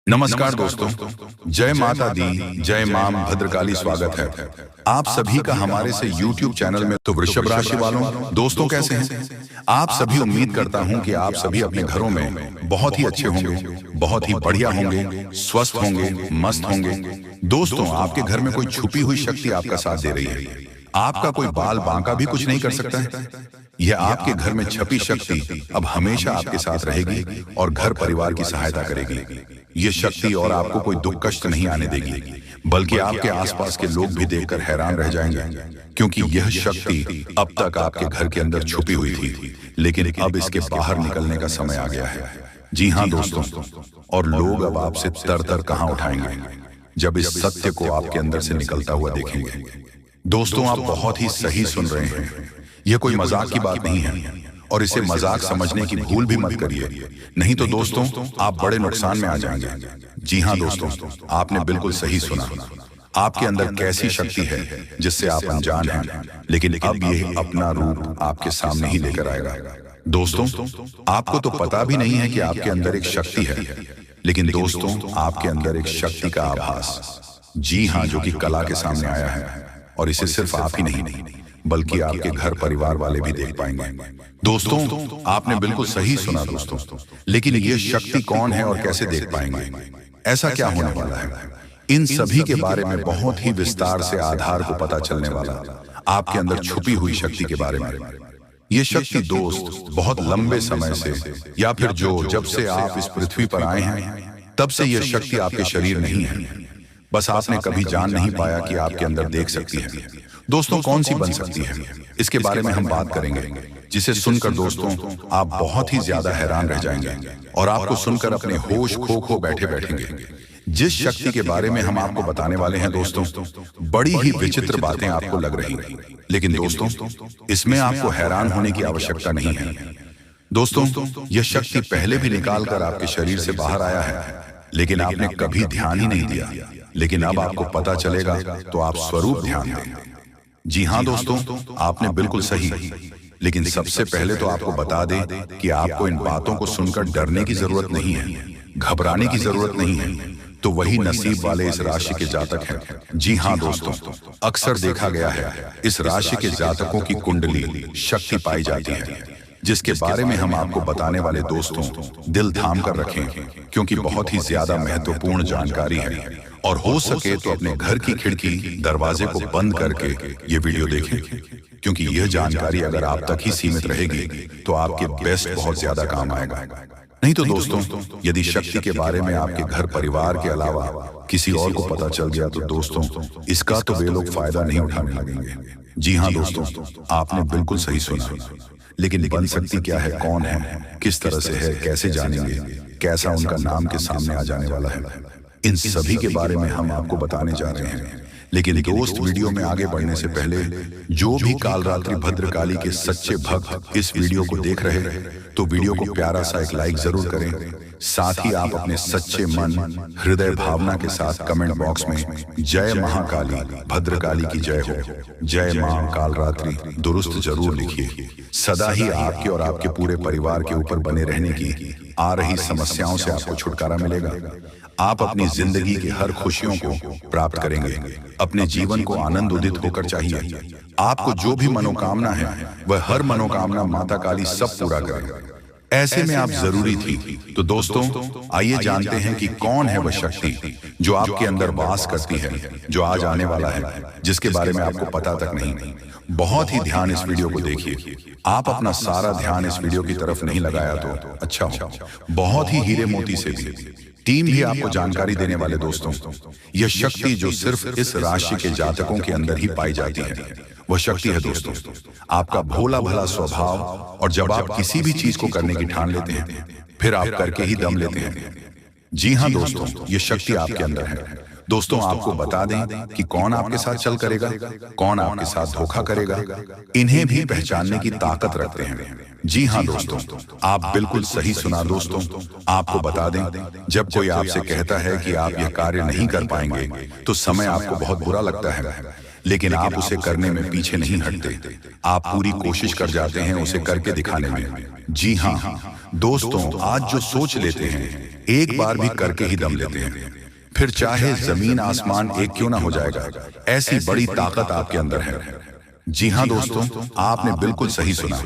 नमस्कार दोस्तों, जय माता दी, जय मां भद्रकाली। स्वागत है आप सभी का हमारे से YouTube चैनल में। तो वृषभ राशि वालों दोस्तों, कैसे हैं आप सभी? उम्मीद करता हूं कि आप सभी अपने घरों में बहुत ही अच्छे होंगे, बहुत ही बढ़िया होंगे, स्वस्थ होंगे, मस्त होंगे। दोस्तों, आपके घर में कोई छुपी हुई शक्ति आपका साथ दे रही है। आपका कोई बाल बांका भी कुछ नहीं कर सकता है। यह आपके घर में छपी शक्ति अब हमेशा आपके साथ रहेगी और घर परिवार की सहायता करेगी। ये शक्ति और आपको कोई दुख कष्ट नहीं आने देगी, बल्कि आपके आसपास के लोग भी देखकर हैरान रह जाएंगे, क्योंकि यह शक्ति अब तक आपके घर के अंदर छुपी हुई थी, लेकिन अब इसके बाहर निकलने का समय आ गया है। जी हाँ दोस्तों, और लोग अब आपसे तर कहां उठाएंगे जब इस सत्य को आपके अंदर से निकलता हुआ देखेंगे। दोस्तों, आप बहुत ही सही सुन रहे हैं। यह कोई मजाक की बात नहीं है, और इसे मजाक समझने की भूल भी मत करिए, नहीं तो दोस्तों आप बड़े नुकसान में आ जाएंगे। जी हाँ दोस्तों, आपने बिल्कुल सही सुना। आपके अंदर कैसी शक्ति है जिससे आप अनजान हैं, लेकिन अब यह अपना रूप आपके सामने ही लेकर आएगा। दोस्तों, आपको तो पता भी नहीं है कि आपके अंदर एक शक्ति है, लेकिन दोस्तों आपके अंदर एक शक्ति का आभास, जी हाँ, जो कि कला के सामने आया है। और इसे सिर्फ आप ही नहीं, बल्कि आपके घर परिवार वाले भी देख पाएंगे। दोस्तों, आपने बिल्कुल सही सुना दोस्तों, लेकिन ये शक्ति कौन है और कैसे देख पाएंगे? ऐसा क्या होने वाला है? इन सभी के बारे में बहुत ही विस्तार से आधार को पता चलने वाला आपके अंदर छुपी हुई शक्ति के बारे में। ये शक्ति दोस्त बहुत लंबे समय से, या फिर जब से आप इस पृथ्वी पर आए हैं तब से यह शक्ति आपके शरीर नहीं है, बस आपने कभी जान नहीं पाया कि आपके अंदर देख सकती है। दोस्तों, कौन सी बन सकती है, इसके बारे में हम बात करेंगे, जिसे सुनकर दोस्तों आप बहुत ही ज्यादा हैरान रह जाएंगे और आपको सुनकर अपने होश खो बैठे बैठेंगे। जिस शक्ति के बारे में हम आपको बताने वाले हैं दोस्तों, बड़ी ही विचित्र बातें आपको लग रही, लेकिन दोस्तों इसमें आपको हैरान होने की आवश्यकता नहीं है। दोस्तों, यह शक्ति पहले भी निकाल कर आपके शरीर से बाहर आया है, लेकिन आपने कभी ध्यान ही नहीं दिया। लेकिन अब आपको पता चलेगा तो आप स्वरूप ध्यान दें। जी हाँ दोस्तों, आपने बिल्कुल सही। लेकिन सबसे पहले तो आपको बता दें कि आपको इन बातों को सुनकर डरने की जरूरत नहीं है, घबराने की जरूरत नहीं है। तो वही नसीब वाले इस राशि के जातक हैं। जी हाँ दोस्तों, अक्सर देखा गया है इस राशि के जातकों की कुंडली शक्ति पाई जाती है, जिसके बारे में हम आपको बताने वाले दोस्तों दिल थाम कर रखें, क्योंकि बहुत ही ज्यादा महत्वपूर्ण जानकारी है। और हो सके तो अपने घर की खिड़की दरवाजे को बंद करके ये वीडियो देखें, क्योंकि यह जानकारी अगर आप तक ही सीमित रहेगी तो आपके बेस्ट बहुत ज्यादा काम आएगा। नहीं तो दोस्तों, यदि शक्ति के बारे में आपके घर परिवार के अलावा किसी और को पता चल गया तो दोस्तों इसका तो वे लोग फायदा नहीं उठाने लगेंगे। जी हाँ दोस्तों, आपने बिल्कुल सही सुना। लेकिन बन सकती क्या है, कौन है, किस तरह से है, कैसे जानेंगे, कैसा उनका नाम के सामने आ जाने वाला है, इन सभी के बारे में हम आपको बताने जा रहे हैं। लेकिन दोस्त, वीडियो में आगे बढ़ने से पहले जो भी कालरात्रि भद्रकाली के सच्चे भक्त इस वीडियो को देख रहे तो वीडियो को प्यारा सा एक लाइक जरूर करें। साथ ही आप अपने सच्चे मन हृदय भावना के साथ कमेंट बॉक्स में जय महाकाली भद्रकाली की जय हो, जय मां कालरात्रि दुरुस्त जरूर लिखिए। सदा ही आपके और आपके पूरे परिवार के ऊपर बने रहने की आ रही समस्याओं से आपको छुटकारा मिलेगा। आप अपनी जिंदगी की हर खुशियों को प्राप्त करेंगे। अपने जीवन को आनंद उदित होकर चाहिए। आपको जो भी मनोकामना है वह हर मनोकामना माता काली सब पूरा करें। ऐसे में आप जरूरी थी। तो दोस्तों आइए जानते हैं कि कौन है वह शक्ति जो आपके अंदर वास करती है, जो आज आने वाला है, जिसके बारे में आपको पता तक नहीं। बहुत ही ध्यान इस वीडियो को देखिए। आप अपना सारा ध्यान इस वीडियो की तरफ नहीं लगाया तो अच्छा हो। बहुत ही हीरे मोती से भी टीम भी आपको जानकारी देने वाले दोस्तों, यह शक्ति जो सिर्फ इस राशि के जातकों के अंदर ही पाई जाती है, वह शक्ति है दोस्तों आपका भोला भला स्वभाव। और जब आप किसी भी चीज को करने की ठान लेते हैं, फिर आप करके ही दम लेते हैं। जी हाँ दोस्तों, यह शक्ति आपके अंदर है। दोस्तों, आपको बता दें कि कौन आपके साथ चल करेगा, कौन आपके साथ धोखा करेगा, इन्हें भी पहचानने की ताकत रखते हैं। जी हाँ दोस्तों, आप बिल्कुल सही सुना दोस्तों। आपको बता दें, जब कोई आपसे कहता है कि आप यह कार्य नहीं कर पाएंगे तो समय आपको बहुत बुरा लगता है, लेकिन आप उसे करने में पीछे नहीं हटते। आप पूरी कोशिश कर जाते हैं उसे करके दिखाने में। जी हाँ दोस्तों, आज जो सोच लेते हैं एक बार भी करके ही दम लेते हैं, फिर चाहे जमीन आसमान एक क्यों ना हो जाएगा, ऐसी बड़ी ताकत आपके अंदर है। जी हाँ दोस्तों, आपने बिल्कुल सही सुना।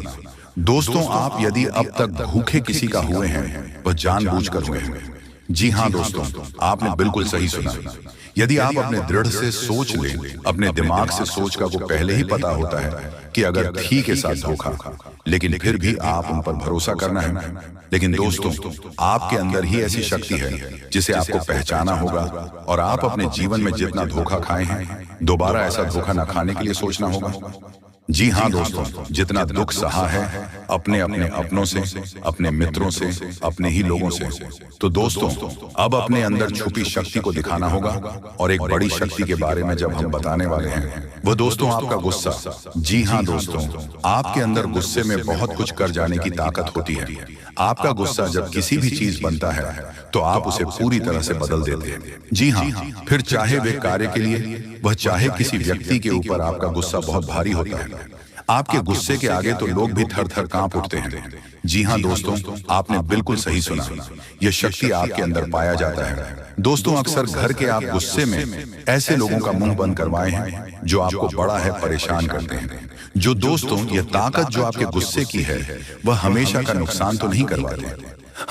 दोस्तों, आप यदि अब तक भूखे किसी का हुए हैं, वह जानबूझकर हुए हैं। जी हाँ दोस्तों, आपने बिल्कुल सही सुना। यदि आप अपने दृढ़ से सोच लें, अपने दिमाग से सोच का को पहले ही पता होता है कि अगर थी के साथ धोखा, लेकिन फिर भी आप उन पर भरोसा करना है। लेकिन दोस्तों, आपके अंदर ही ऐसी शक्ति है जिसे आपको पहचाना होगा, और आप अपने जीवन में जितना धोखा खाए हैं, दोबारा ऐसा धोखा न खाने के लिए सोचना होगा। जी हाँ दोस्तों, जितना दुख सहा है अपने अपनों से, अपने मित्रों से, अपने ही लोगों से, तो दोस्तों अब अपने अंदर छुपी शक्ति को दिखाना होगा। और एक बड़ी शक्ति के बारे में जब हम बताने वाले हैं, वो दोस्तों आपका गुस्सा। जी हाँ दोस्तों, आपके अंदर गुस्से में बहुत कुछ कर जाने की ताकत होती है। आपका गुस्सा जब किसी भी चीज बनता है तो आप उसे पूरी तरह से बदल देते हैं। जी हाँ, फिर चाहे वे कार्य के लिए, वह चाहे किसी व्यक्ति के ऊपर आपका गुस्सा बहुत भारी होता है। आपके गुस्से के आगे तो लोग भी थर थर कांप उठते हैं। जी हाँ दोस्तों, आपने बिल्कुल सही सुना। यह शक्ति आपके अंदर पाया जाता है। दोस्तों, अक्सर घर के आप गुस्से में ऐसे लोगों का मुंह बंद करवाए हैं जो आपको बड़ा है परेशान करते हैं। जो दोस्तों, यह ताकत जो आपके गुस्से की है, वह हमेशा का नुकसान तो नहीं करवाते,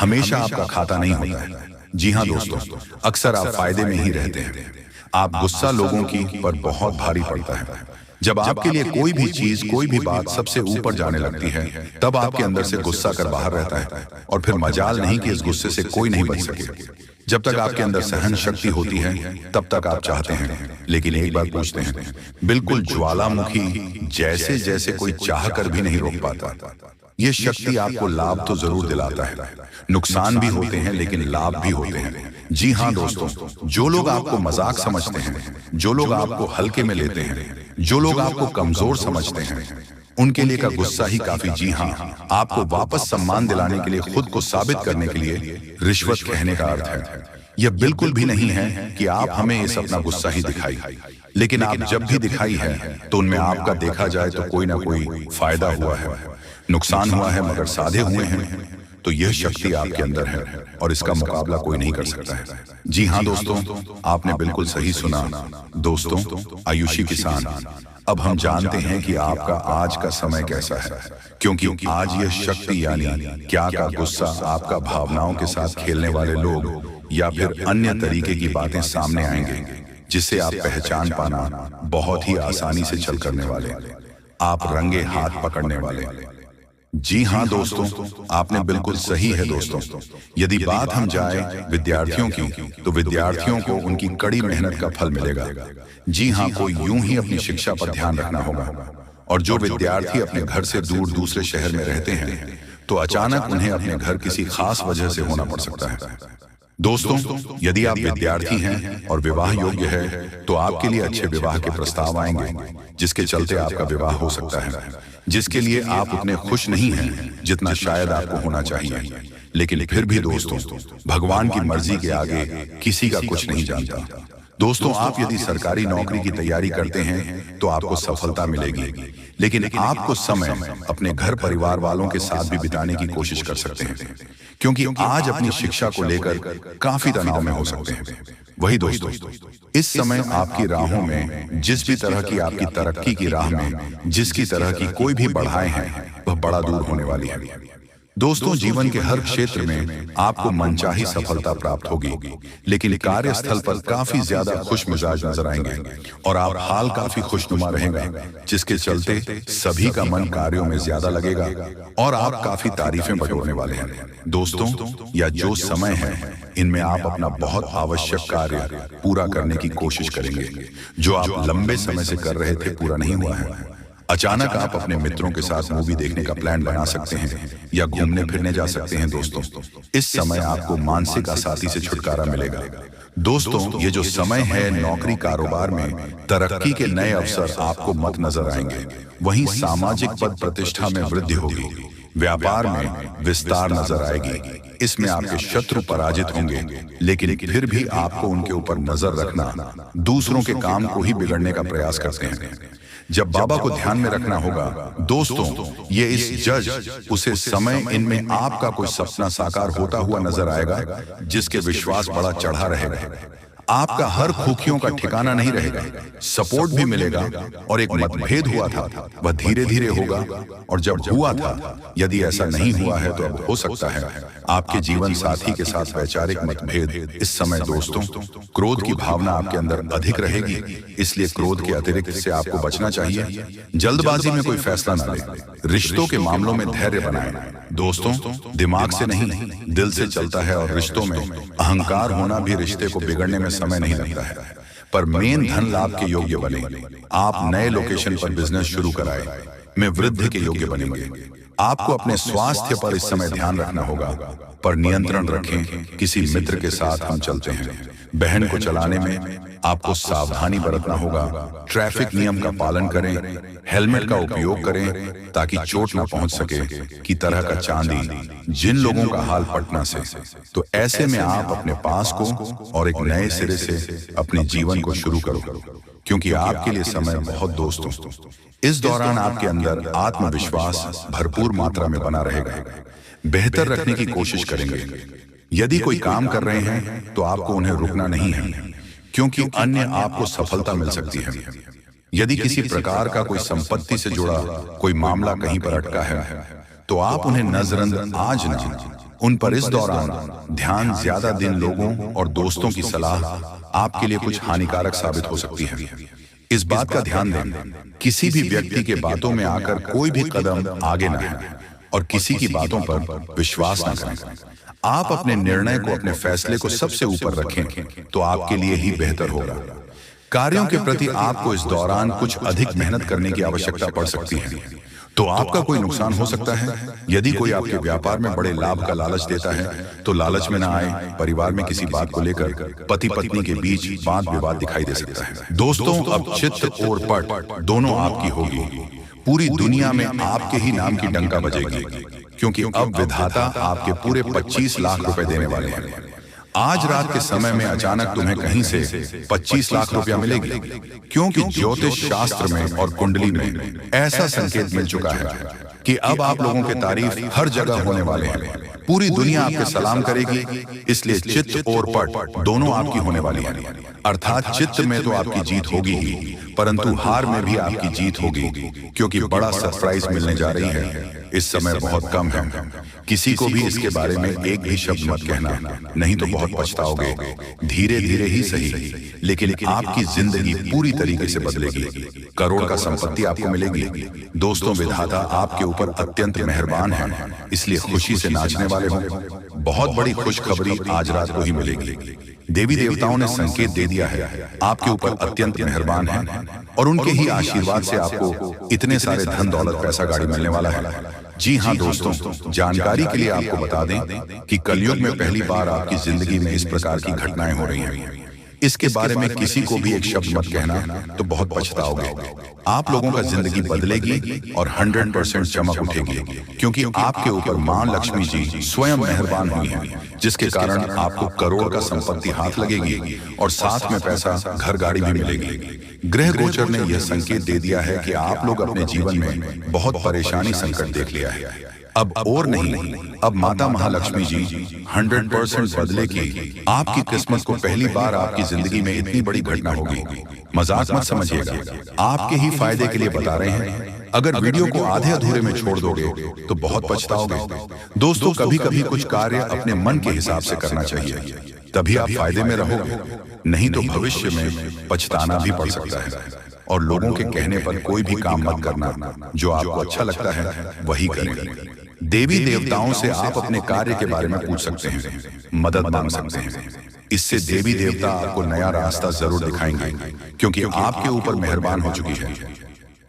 हमेशा आपका खाता नहीं होता है। जी हाँ दोस्तों, अक्सर आप फायदे में ही रहते हैं। आप गुस्सा लोगों की पर बहुत भारी पड़ता है। जब आपके लिए कोई भी चीज, कोई भी बात सबसे ऊपर जाने लगती है, तब आपके अंदर से गुस्सा कर बाहर रहता है, और फिर मजाल नहीं कि इस गुस्से से कोई नहीं बच सके। जब तक आपके अंदर सहन शक्ति होती है, तब तक आप चाहते हैं। लेकिन एक बार पूछते हैं, बिल्कुल ज्वालामुखी जैसे जैसे कोई चाह कर भी नहीं रोक पाता। ये शक्ति आपको लाभ तो जरूर दिलाता है, नुकसान भी होते हैं लेकिन लाभ भी होते हैं। जी हाँ दोस्तों, जो लोग आपको मजाक समझते हैं, जो लोग आपको हल्के में लेते हैं, जो लोग आपको कमजोर समझते हैं, उनके लिए का गुस्सा ही काफी। जी हाँ, आपको वापस सम्मान दिलाने के लिए, खुद को साबित करने के लिए रिश्वत कहने का अर्थ है। यह बिल्कुल भी नहीं है कि आप हमें इस अपना गुस्सा ही दिखाई, लेकिन आप जब भी दिखाई है तो उनमें आपका देखा जाए तो कोई ना कोई फायदा हुआ है, नुकसान हुआ है, मगर साधे हुए हैं। तो यह शक्ति आपके अंदर है और इसका मुकाबला कोई नहीं कर सकता है। जी हाँ दोस्तों, आपने बिल्कुल सही सुना। दोस्तों, आयुषी किसान, अब हम जानते हैं कि आपका आज का समय कैसा है, क्योंकि आज यह शक्ति यानी क्या का गुस्सा, आपका भावनाओं के साथ खेलने वाले लोग या फिर अन्य तरीके की बातें सामने आएंगे, जिसे आप पहचान पाना बहुत ही आसानी से छल करने वाले, आप रंगे हाथ पकड़ने वाले। जी हाँ दोस्तों, आपने बिल्कुल सही है। दोस्तों, यदि बात हम जाए विद्यार्थियों की, तो विद्यार्थियों को उनकी कड़ी मेहनत का फल मिलेगा। जी हाँ, कोई यूं ही अपनी शिक्षा पर ध्यान रखना होगा। और जो विद्यार्थी अपने घर से दूर दूसरे शहर में रहते हैं, तो अचानक उन्हें अपने घर किसी खास वजह से होना पड़ सकता है। दोस्तों, यदि आप विद्यार्थी हैं और विवाह योग्य है, तो आपके लिए अच्छे विवाह के प्रस्ताव आएंगे, जिसके चलते आपका विवाह हो सकता है, जिसके लिए आप उतने खुश नहीं हैं जितना शायद आपको होना चाहिए। लेकिन फिर भी दोस्तों, भगवान की मर्जी के आगे किसी का कुछ नहीं जानता। दोस्तों, आप यदि सरकारी नौकरी की तैयारी करते हैं तो आपको सफलता मिलेगी, लेकिन आपको समय अपने घर परिवार वालों के साथ भी बिताने की कोशिश कर सकते हैं, क्योंकि आज अपनी शिक्षा को लेकर काफी तनाव में हो सकते हैं। वही दोस्तों, इस समय आपकी राहों में, जिस भी तरह की आपकी तरक्की की राह में जिसकी तरह की कोई भी बढ़ाएं हैं, वह बड़ा दूर होने वाली है। दोस्तों, जीवन के हर क्षेत्र में आपको मनचाही सफलता प्राप्त होगी, लेकिन कार्यस्थल पर काफी ज्यादा खुश मिजाज नजर आएंगे और आप हाल काफी खुशनुमा रहेगा, जिसके चलते सभी का मन कार्यों में ज्यादा लगेगा और आप काफी तारीफें बटोरने वाले हैं। दोस्तों, या जो समय है, इनमें आप अपना बहुत आवश्यक कार्य पूरा करने की कोशिश करेंगे, जो आप लंबे समय से कर रहे थे, पूरा नहीं हुआ है। अचानक आप अपने मित्रों के साथ मूवी देखने का प्लान बना सकते हैं या घूमने फिरने जा सकते हैं। दोस्तों, इस समय आपको मानसिक अशांति से छुटकारा मिलेगा। दोस्तों, ये जो समय है, नौकरी कारोबार में तरक्की के नए अवसर आपको मत नजर आएंगे। वहीं सामाजिक पद प्रतिष्ठा में वृद्धि होगी। व्यापार में विस्तार नजर आएगी। इसमें आपके शत्रु पराजित होंगे, लेकिन फिर भी आपको उनके ऊपर नजर रखना, दूसरों के काम को ही बिगड़ने का प्रयास करते हैं। जब बाबा को ध्यान में रखना होगा दोस्तों, ये इस जज उसे समय इनमें आपका कोई सपना साकार होता हुआ नजर आएगा, जिसके विश्वास बड़ा चढ़ा रहेगा। आपका हर खुशियों का ठिकाना नहीं रहेगा, सपोर्ट भी मिलेगा। और एक मतभेद हुआ था, वह धीरे धीरे होगा, और जब हुआ था, यदि ऐसा नहीं हुआ है तो अब हो सकता है आपके जीवन साथी के साथ वैचारिक मतभेद। इस समय दोस्तों, क्रोध की भावना आपके अंदर अधिक रहेगी, इसलिए क्रोध के अतिरिक्त से आपको बचना चाहिए। जल्दबाजी में कोई फैसला न लें। रिश्तों के मामलों में धैर्य बनाएं। दोस्तों, दिमाग से नहीं, दिल से चलता है, और रिश्तों में अहंकार होना भी रिश्ते को बिगड़ने में समय नहीं लगता है। पर मेन धन लाभ के योग्य बने। आप नए लोकेशन पर बिजनेस शुरू कराएं, में वृद्धि के योग्य बनेंगे। आपको अपने स्वास्थ्य पर इस समय ध्यान रखना होगा, पर नियंत्रण रखें। किसी मित्र के साथ हम चलते हैं, बहन को चलाने में आपको सावधानी बरतना होगा। ट्रैफिक नियम का पालन करें, हेलमेट का उपयोग करें ताकि चोट न पहुंच सके। की तरह का चांदी जिन लोगों का हाल पटना से, तो ऐसे में आप अपने पास को और एक नए सिरे से अपने जीवन को शुरू करो, क्योंकि आपके लिए समय बहुत दोस्तों। इस दौरान आपके अंदर आत्मविश्वास भरपूर मात्रा में बना रहेगा। बेहतर रखने की कोशिश करेंगे। यदि कोई काम कर रहे हैं तो आपको उन्हें रुकना नहीं है, क्योंकि अन्य आपको सफलता मिल सकती है। यदि किसी प्रकार का कोई संपत्ति से जुड़ा कोई मामला कहीं पर अटका है, तो आप उन्हें नजरअंदाज न, उन पर इस दौरान ध्यान ज्यादा दिन लोगों और दोस्तों की सलाह आपके लिए कुछ हानिकारक साबित हो सकती है। इस बात का ध्यान दें, किसी भी व्यक्ति के बातों में आकर कोई भी कदम आगे न है, और किसी की बातों पर विश्वास न करें। आप अपने निर्णय को, अपने फैसले को सबसे ऊपर रखें, तो आपके लिए ही बेहतर होगा। कार्यों के प्रति आपको इस दौरान कुछ अधिक मेहनत करने की आवश्यकता पड़ सकती है, तो आपका कोई नुकसान हो सकता है। यदि कोई आपके व्यापार में बड़े लाभ का लालच देता है, तो लालच में ना आए। परिवार में किसी बात को लेकर पति पत्नी के बीच वाद विवाद दिखाई दे सकता है। दोस्तों, अब चित्त और पट दोनों आपकी होगी। पूरी दुनिया में आपके ही नाम की डंका बजेगी, क्योंकि अब विधाता आपके पूरे 25 लाख रुपए देने वाले हैं। आज रात के समय में अचानक तुम्हें कहीं से 25 लाख रुपया मिलेगी, क्योंकि ज्योतिष शास्त्र में और कुंडली में ऐसा संकेत मिल चुका है कि अब आप लोगों के तारीफ हर जगह होने वाले हैं। पूरी दुनिया आपके सलाम करेगी, इसलिए चित्त और पट दोनों आपकी होने वाली है। अर्थात चित्त में तो आपकी जीत होगी ही, परंतु हार में भी आपकी जीत होगी, क्योंकि बड़ा सरप्राइज मिलने जा रही है। इस समय बहुत कम है। किसी को भी इसके बारे में एक भी शब्द मत कहना, नहीं तो बहुत पछताओगे। धीरे धीरे ही सही, लेकिन आपकी जिंदगी पूरी तरीके से बदलेगी। करोड़ का संपत्ति आपको मिलेगी। दोस्तों, विधाता आपके ऊपर अत्यंत मेहरबान है, इसलिए खुशी से नाचने वाले हो। बहुत बड़ी खुशखबरी आज रात को ही मिलेगी। देवी देवताओं ने संकेत दे दिया है, आपके ऊपर अत्यंत मेहरबान है, और उनके ही आशीर्वाद से आपको इतने सारे धन दौलत पैसा गाड़ी मिलने वाला है। जी हाँ दोस्तों, जानकारी के लिए आपको बता दें कि कलयुग में पहली बार आपकी जिंदगी में इस प्रकार की घटनाएं हो रही हैं। इसके बारे में किसी को भी एक शब्द मत कहना, तो बहुत पछताओगे। आप लोगों का जिंदगी बदलेगी और 100% चमक उठेगी, क्योंकि आपके ऊपर मां लक्ष्मी जी स्वयं मेहरबान हुई हैं, जिसके कारण आपको करोड़ का संपत्ति हाथ लगेगी और साथ में पैसा, घर गाड़ी भी मिलेगी। ग्रह गोचर ने यह संकेत दे दिया है कि आप लोग अपने जीवन में बहुत परेशानी संकट देख लिया है। अब और नहीं, अब माता महालक्ष्मी जी 100% बदले की आपकी किस्मत को पहली बार आपकी जिंदगी में इतनी बड़ी घटना होगी। मजाक मत समझिएगा, आपके ही फायदे के लिए बता रहे हैं। अगर वीडियो को आधे अधूरे में छोड़ दोगे तो बहुत पछताओगे। दोस्तों, कभी कभी कुछ कार्य अपने मन के हिसाब से करना चाहिए, तभी आप फायदे में रहोगे, नहीं तो भविष्य में पछताना भी पड़ सकता है। और लोगों के कहने पर कोई भी काम मत करना, जो आपको अच्छा लगता है वही करें। देवी देवताओं से आप अपने कार्य के बारे में पूछ सकते हैं, मदद मांग सकते हैं। इससे देवी देवता आपको नया रास्ता जरूर दिखाएंगे, क्योंकि आपके ऊपर मेहरबान हो चुकी है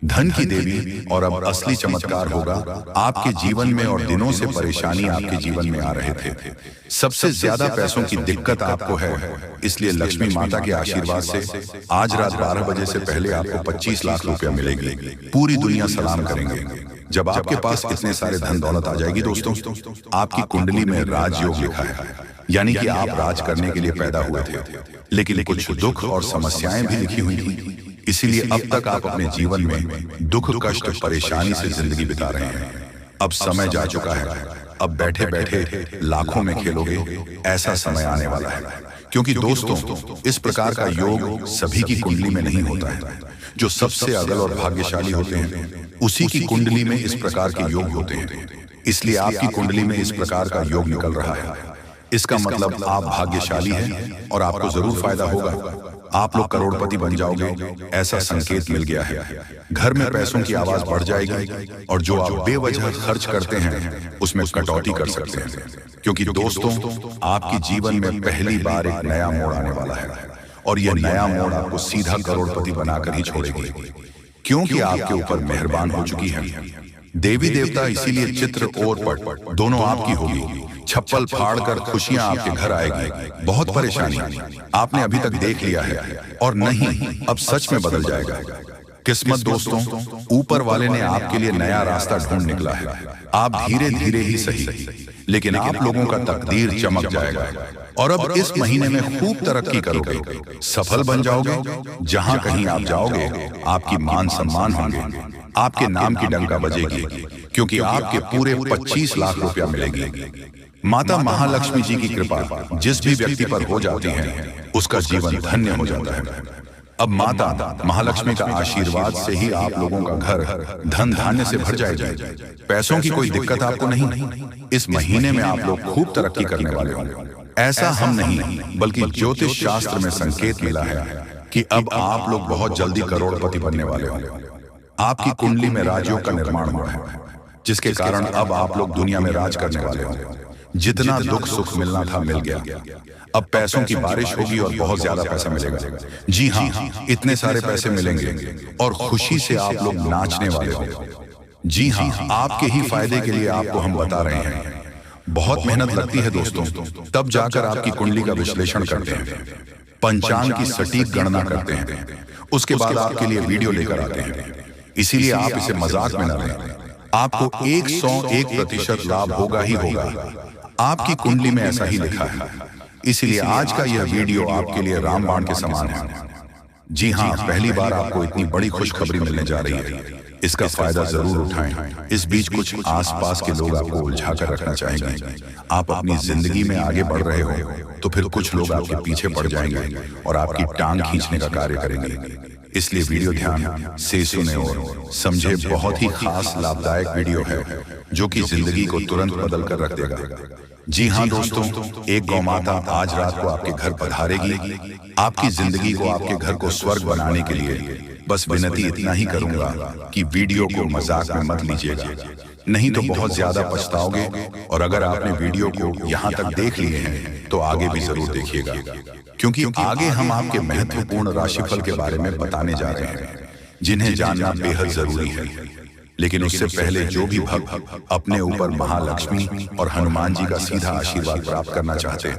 धन की देवी। और अब असली चमत्कार होगा आपके जीवन में, और दिनों से परेशानी आपके जीवन में आ रहे थे। सबसे ज्यादा पैसों की दिक्कत आपको है, इसलिए लक्ष्मी माता के आशीर्वाद से आज रात 12 बजे से पहले आपको 25 लाख रुपया मिलेंगे। पूरी दुनिया सलाम करेंगे। जब आपके पास इतने सारे धन दौलत आ जाएगी दोस्तों, आपकी कुंडली में राजयोग लिखा है, यानी कि आप राज करने के लिए पैदा हुए थे, लेकिन कुछ दुख और समस्याएं भी लिखी हुई थी। इसीलिए अब तक आप अपने जीवन में दुख, कष्ट, परेशानी से जिंदगी बिता रहे हैं। अब समय जा चुका है, अब बैठे बैठे लाखों में खेलोगे, ऐसा समय आने वाला है। क्योंकि दोस्तों, इस प्रकार का योग सभी की कुंडली में नहीं होता है। जो सबसे अगल और भाग्यशाली होते हैं, उसी की कुंडली में इस प्रकार के योग होते हैं। इसलिए आपकी कुंडली में इस प्रकार का योग निकल रहा है। इसका मतलब आप भाग्यशाली हैं और आपको जरूर फायदा होगा। आप लोग करोड़पति बन जाओगे, ऐसा संकेत मिल गया है। घर में पैसों की आवाज बढ़ जाएगी और जो आप बेवजह खर्च करते हैं उसमें कटौती कर सकते हैं। क्योंकि दोस्तों, आपके जीवन में पहली बार एक नया मोड़ आने वाला है और यह नया मोड़ आपको सीधा करोड़पति बनाकर ही छोड़ेगी, क्योंकि आपके ऊपर मेहरबान हो चुकी है देवी देवता। इसीलिए चित्र और पट दोनों आपकी होगी। छप्पल फाड़कर खुशियां आपके घर आएगी। बहुत परेशानी आपने अभी तक देख लिया है और नहीं, अब सच में बदल जाएगा। किस्मत दोस्तों, ऊपर वाले ने आपके लिए नया रास्ता ढूंढ निकला है। आप धीरे धीरे ही सही, लेकिन आप लोगों का तकदीर चमक जाएगा और अब इस महीने में खूब तरक्की करोगे, सफल बन जाओगे। जहां कहीं आप जाओगे, आपकी मान सम्मान होंगे, आपके नाम की डंका बजेगी, क्योंकि आपके पूरे 25 लाख रुपया मिलेगी। माता महालक्ष्मी जी की कृपा जिस भी व्यक्ति पर हो जाती है, उसका जीवन धन्य हो जाता है। अब माता महालक्ष्मी का आशीर्वाद से ही आप लोगों का घर धन धान्य से भर जाएगा। पैसों की कोई दिक्कत आपको नहीं। इस महीने में आप लोग खूब तरक्की करने वाले होंगे। ऐसा हम नहीं, बल्कि ज्योतिष शास्त्र में संकेत मिला है कि अब आप लोग बहुत जल्दी करोड़पति बनने वाले होंगे। आपकी कुंडली में राजयोग का निर्माण हुआ है, जिसके कारण अब आप लोग दुनिया में राज करने वाले होंगे। जितना दुख सुख मिलना था मिल गया। अब पैसों की बारिश होगी और बहुत ज्यादा पैसा मिलेगा। जी हाँ, इतने सारे पैसे मिलेंगे और खुशी से आप लोग नाचने वाले होंगे। जी हाँ, आपके ही फायदे के लिए आपको हम बता रहे हैं। बहुत मेहनत लगती है दोस्तों, तब जाकर आपकी कुंडली का विश्लेषण करते हैं, पंचांग की सटीक गणना करते हैं, उसके बाद आपके लिए वीडियो लेकर आते हैं। इसीलिए आप इसे मजाक में न लें। आपको 101% लाभ होगा ही होगा। आपकी कुंडली में ऐसा ही लिखा है। इसीलिए आज का यह वीडियो आपके लिए रामबाण के समान है। जी हाँ, पहली बार आपको इतनी बड़ी खुशखबरी मिलने जा रही है। इसका फायदा जरूर उठाएं। इस बीच कुछ आसपास के लोग आपको उलझा कर रखना चाहेंगे। आप अपनी जिंदगी में आगे बढ़ रहे हो तो फिर कुछ लोग आपके पीछे पड़ जाएंगे और आपकी टांग खींचने का कार्य करेंगे। इसलिए वीडियो ध्यान से सुने और समझे। बहुत ही खास लाभदायक वीडियो है जो कि जिंदगी को तुरंत बदल कर रख देगा। जी हाँ दोस्तों, एक गौ माता आज रात को आपके घर पधारेगी। आपकी जिंदगी को, आपके घर को स्वर्ग बनाने के लिए बस विनती इतना ही करूंगा कि वीडियो को मजाक में मत लीजिएगा, नहीं तो बहुत ज्यादा पछताओगे। और अगर आपने वीडियो को यहाँ तक देख लिए हैं तो आगे भी जरूर देखिएगा, क्योंकि आगे हम आपके महत्वपूर्ण राशिफल के बारे में बताने जा रहे हैं, जिन्हें जानना बेहद जरूरी है। लेकिन उससे पहले जो भी भक्त अपने ऊपर महालक्ष्मी और हनुमान जी का सीधा आशीर्वाद प्राप्त करना चाहते हैं,